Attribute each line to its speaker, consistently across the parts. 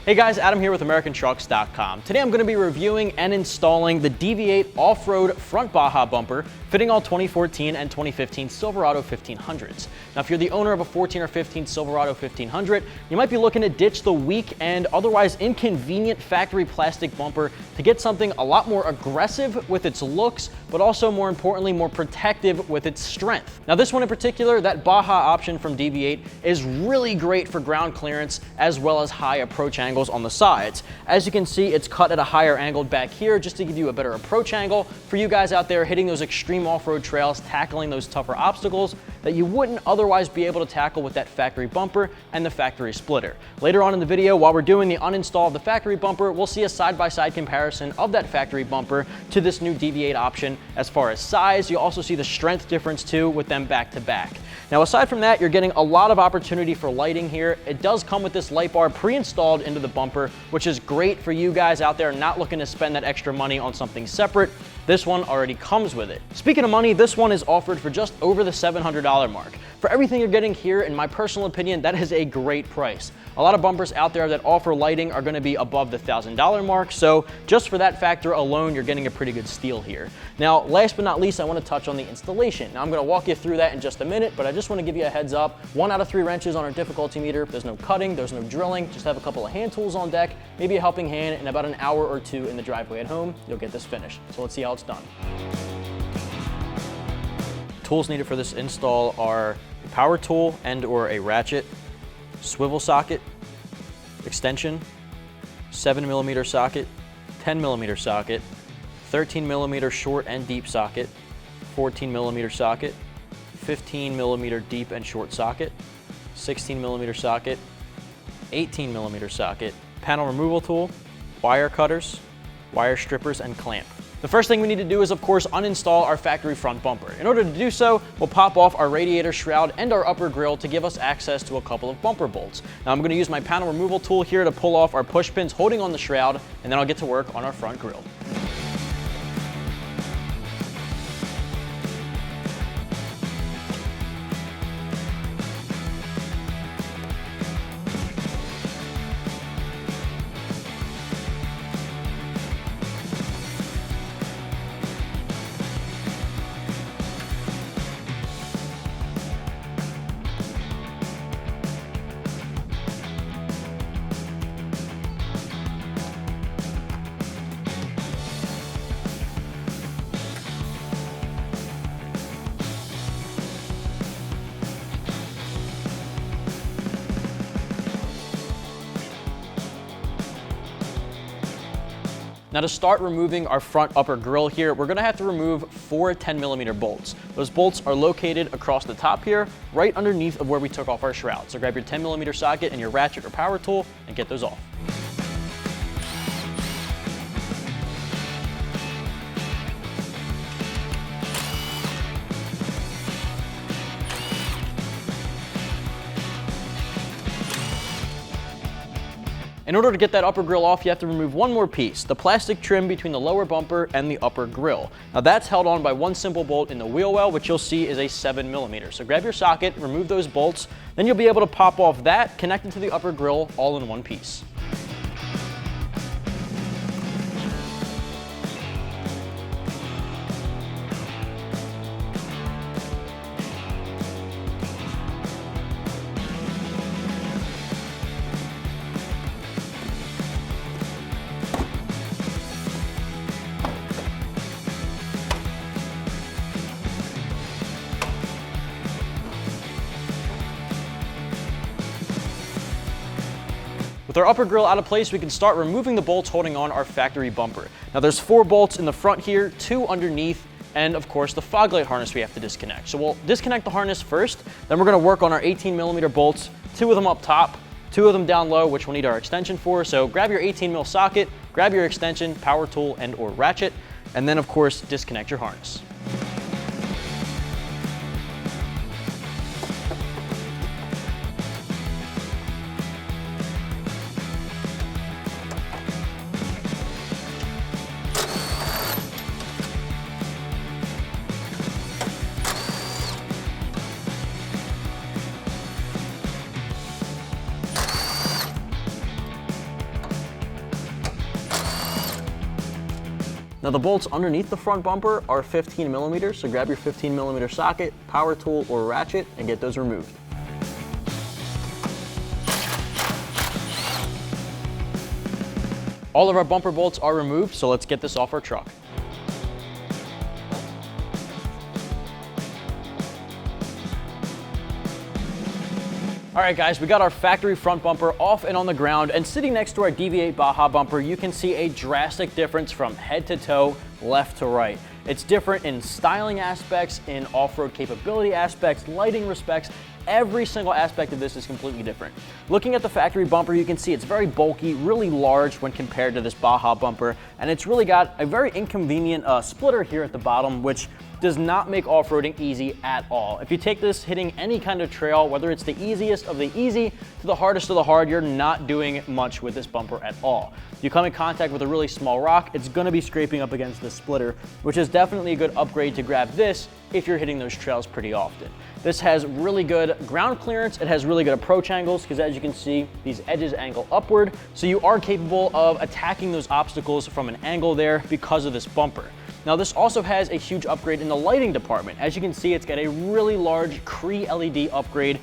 Speaker 1: Hey guys, Adam here with AmericanTrucks.com. Today I'm going to be reviewing and installing the DV8 off-road front Baja bumper fitting all 2014 and 2015 Silverado 1500s. Now if you're the owner of a 14 or 15 Silverado 1500, you might be looking to ditch the weak and otherwise inconvenient factory plastic bumper to get something a lot more aggressive with its looks, but also more importantly, more protective with its strength. Now this one in particular, that Baja option from DV8 is really great for ground clearance as well as high approach angles on the sides. As you can see, it's cut at a higher angle back here just to give you a better approach angle for you guys out there hitting those extreme off-road trails, tackling those tougher obstacles that you wouldn't otherwise be able to tackle with that factory bumper and the factory splitter. Later on in the video, while we're doing the uninstall of the factory bumper, we'll see a side-by-side comparison of that factory bumper to this new DV8 option. As far as size, you'll also see the strength difference too with them back to back. Now aside from that, you're getting a lot of opportunity for lighting here. It does come with this light bar pre-installed into the bumper, which is great for you guys out there not looking to spend that extra money on something separate. This one already comes with it. Speaking of money, this one is offered for just over the $700 mark. For everything you're getting here, in my personal opinion, that is a great price. A lot of bumpers out there that offer lighting are going to be above the $1,000 mark, so just for that factor alone, you're getting a pretty good steal here. Now, last but not least, I want to touch on the installation. Now, I'm going to walk you through that in just a minute, but I just want to give you a heads up. 1 out of 3 wrenches on our difficulty meter. There's no cutting, there's no drilling, just have a couple of hand tools on deck, maybe a helping hand, and about an hour or 2 in the driveway at home, you'll get this finished. So let's see how it's done. Tools needed for this install are a power tool and or a ratchet, swivel socket, extension, 7mm socket, 10mm socket, 13mm short and deep socket, 14mm socket, 15mm deep and short socket, 16mm socket, 18mm socket, panel removal tool, wire cutters, wire strippers, and clamp. The first thing we need to do is, of course, uninstall our factory front bumper. In order to do so, we'll pop off our radiator shroud and our upper grille to give us access to a couple of bumper bolts. Now I'm going to use my panel removal tool here to pull off our push pins holding on the shroud, and then I'll get to work on our front grille. Now to start removing our front upper grille here, we're going to have to remove 4 10mm bolts. Those bolts are located across the top here, right underneath of where we took off our shroud. So grab your 10mm socket and your ratchet or power tool and get those off. In order to get that upper grille off, you have to remove one more piece, the plastic trim between the lower bumper and the upper grille. Now that's held on by one simple bolt in the wheel well, which you'll see is a 7mm. So grab your socket, remove those bolts, then you'll be able to pop off that, connect it to the upper grille all in one piece. With our upper grille out of place, we can start removing the bolts holding on our factory bumper. Now there's 4 bolts in the front here, 2 underneath, and of course the fog light harness we have to disconnect. So we'll disconnect the harness first, then we're going to work on our 18mm bolts, 2 of them up top, 2 of them down low, which we'll need our extension for. So grab your 18mm socket, grab your extension, power tool, and or ratchet, and then of course disconnect your harness. Now the bolts underneath the front bumper are 15 millimeters, so grab your 15 millimeter socket, power tool, or ratchet and get those removed. All of our bumper bolts are removed, so let's get this off our truck. All right guys, we got our factory front bumper off and on the ground, and sitting next to our DV8 Baja bumper, you can see a drastic difference from head to toe, left to right. It's different in styling aspects, in off-road capability aspects, lighting respects. Every single aspect of this is completely different. Looking at the factory bumper, you can see it's very bulky, really large when compared to this Baja bumper, and it's really got a very inconvenient splitter here at the bottom, which does not make off-roading easy at all. If you take this hitting any kind of trail, whether it's the easiest of the easy to the hardest of the hard, you're not doing much with this bumper at all. You come in contact with a really small rock, it's gonna be scraping up against the splitter, which is definitely a good upgrade to grab this if you're hitting those trails pretty often. This has really good ground clearance, it has really good approach angles, because as you can see, these edges angle upward, so you are capable of attacking those obstacles from an angle there because of this bumper. Now this also has a huge upgrade in the lighting department. As you can see, it's got a really large Cree LED upgrade,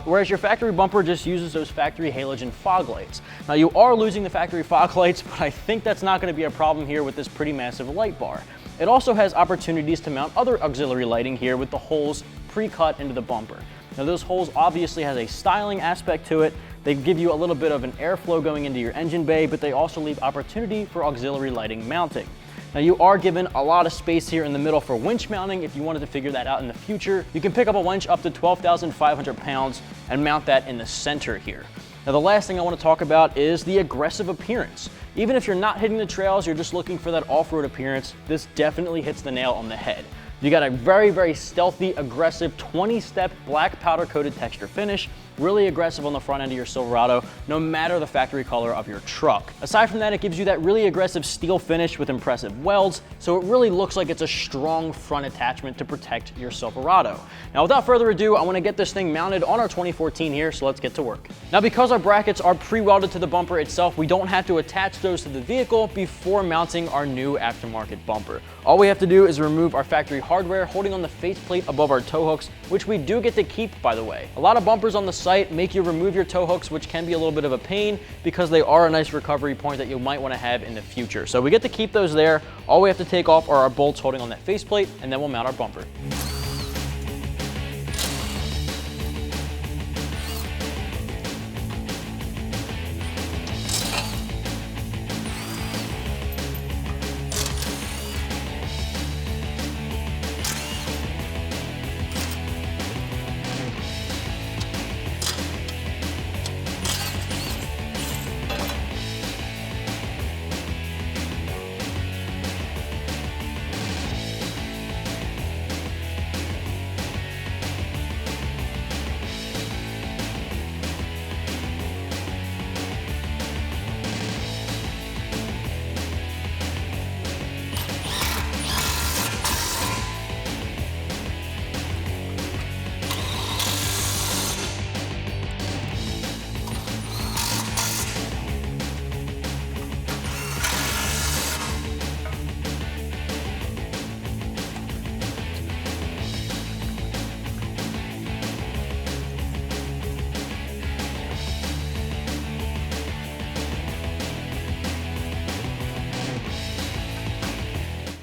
Speaker 1: whereas your factory bumper just uses those factory halogen fog lights. Now you are losing the factory fog lights, but I think that's not going to be a problem here with this pretty massive light bar. It also has opportunities to mount other auxiliary lighting here with the holes pre-cut into the bumper. Now those holes obviously has a styling aspect to it. They give you a little bit of an airflow going into your engine bay, but they also leave opportunity for auxiliary lighting mounting. Now you are given a lot of space here in the middle for winch mounting if you wanted to figure that out in the future. You can pick up a winch up to 12,500 pounds and mount that in the center here. Now the last thing I want to talk about is the aggressive appearance. Even if you're not hitting the trails, you're just looking for that off-road appearance, this definitely hits the nail on the head. You got a very, very stealthy, aggressive 20-step black powder coated texture finish, really aggressive on the front end of your Silverado, no matter the factory color of your truck. Aside from that, it gives you that really aggressive steel finish with impressive welds, so it really looks like it's a strong front attachment to protect your Silverado. Now without further ado, I want to get this thing mounted on our 2014 here, so let's get to work. Now because our brackets are pre-welded to the bumper itself, we don't have to attach those to the vehicle before mounting our new aftermarket bumper. All we have to do is remove our factory hardware holding on the faceplate above our tow hooks, which we do get to keep, by the way. A lot of bumpers on the site make you remove your tow hooks, which can be a little bit of a pain because they are a nice recovery point that you might want to have in the future. So we get to keep those there. All we have to take off are our bolts holding on that faceplate, and then we'll mount our bumper.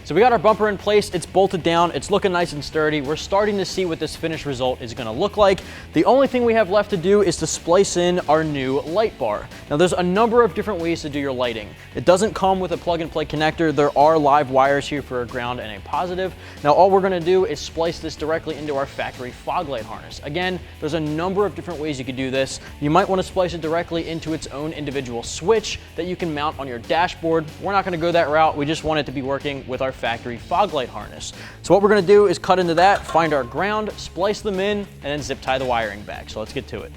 Speaker 1: So we got our bumper in place, it's bolted down, it's looking nice and sturdy. We're starting to see what this finished result is gonna look like. The only thing we have left to do is to splice in our new light bar. Now there's a number of different ways to do your lighting. It doesn't come with a plug and play connector. There are live wires here for a ground and a positive. Now all we're gonna do is splice this directly into our factory fog light harness. Again, there's a number of different ways you could do this. You might wanna splice it directly into its own individual switch that you can mount on your dashboard. We're not gonna go that route. We just want it to be working with our factory fog light harness. So what we're gonna do is cut into that, find our ground, splice them in, and then zip tie the wiring back. So let's get to it.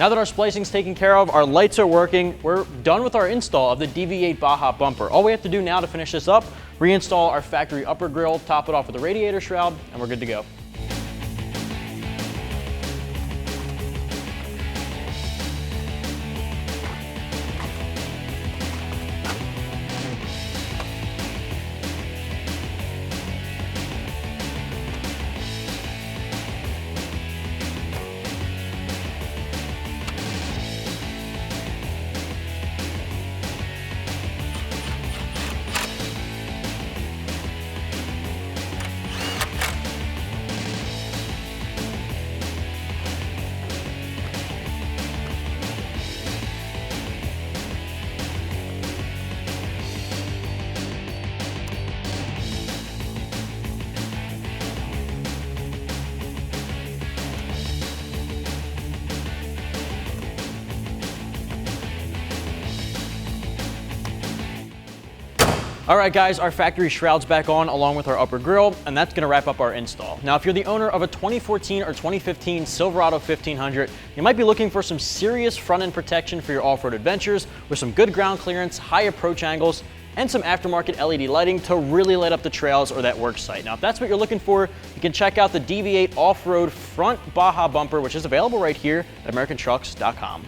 Speaker 1: Now that our splicing's taken care of, our lights are working, we're done with our install of the DV8 Baja bumper. All we have to do now to finish this up, reinstall our factory upper grille, top it off with a radiator shroud, and we're good to go. All right guys, our factory shroud's back on along with our upper grille, and that's gonna wrap up our install. Now if you're the owner of a 2014 or 2015 Silverado 1500, you might be looking for some serious front end protection for your off-road adventures with some good ground clearance, high approach angles, and some aftermarket LED lighting to really light up the trails or that work site. Now if that's what you're looking for, you can check out the DV8 off-road front Baja bumper, which is available right here at AmericanTrucks.com.